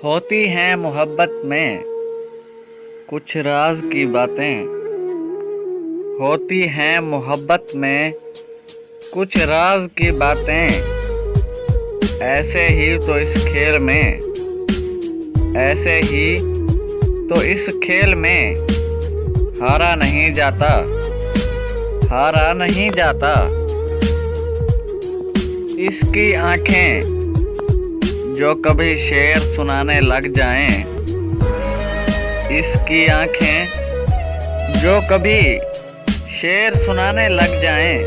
होती हैं मोहब्बत में कुछ राज की बातें। होती हैं मोहब्बत में कुछ राज की बातें। ऐसे ही तो इस खेल में, ऐसे ही तो इस खेल में हारा नहीं जाता, हारा नहीं जाता। इसकी आंखें जो कभी शेर सुनाने लग जाएं, इसकी आंखें जो कभी शेर सुनाने लग जाएं।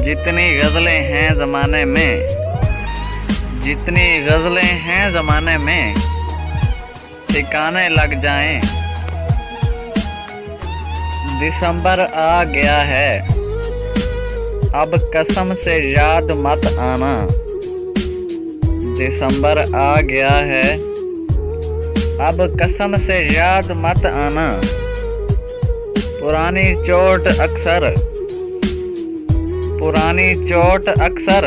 जितनी गज़लें हैं ज़माने में, जितनी गज़लें हैं ज़माने में ठिकाने लग जाएं। दिसंबर आ गया है, अब कसम से याद मत आना। दिसंबर आ गया है, अब कसम से याद मत आना। पुरानी चोट अक्सर, पुरानी चोट अक्सर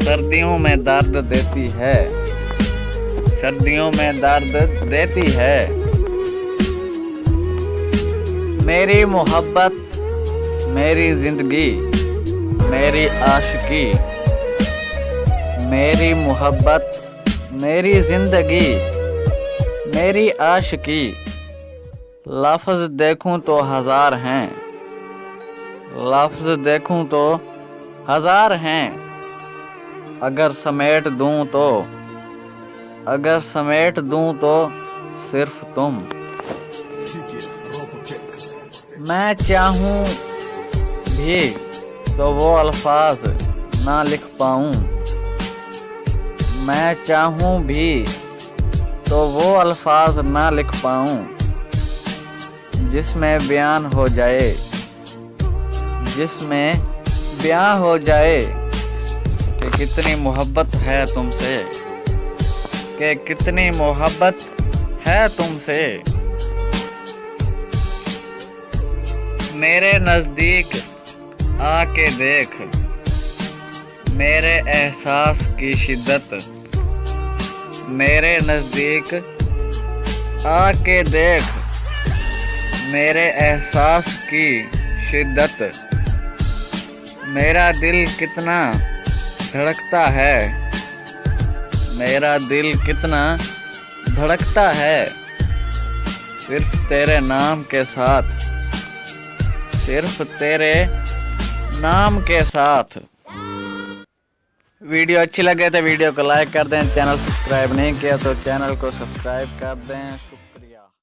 सर्दियों में दर्द देती है, सर्दियों में दर्द देती है। मेरी मोहब्बत, मेरी जिंदगी, मेरी आशिकी। मेरी मोहब्बत, मेरी जिंदगी, मेरी आशिकी। लफ्ज़ देखूं तो हज़ार हैं, लफ्ज़ देखूं तो हज़ार हैं। अगर समेट दूं तो, अगर समेट दूं तो सिर्फ तुम। मैं चाहूं भी तो वो अल्फाज ना लिख पाऊं। मैं चाहूं भी तो वो अल्फाज ना लिख पाऊं जिसमें बयान हो जाए, जिसमें बयान हो जाए कि कितनी मोहब्बत है तुमसे, कि कितनी मोहब्बत है तुमसे। मेरे नज़दीक आके देख मेरे एहसास की शिद्दत। मेरे नज़दीक आके देख मेरे एहसास की शिद्दत। मेरा दिल कितना धड़कता है, मेरा दिल कितना धड़कता है सिर्फ तेरे नाम के साथ, सिर्फ तेरे नाम के साथ। वीडियो अच्छी लगे तो वीडियो को लाइक कर दें, चैनल सब्सक्राइब नहीं किया तो चैनल को सब्सक्राइब कर दें।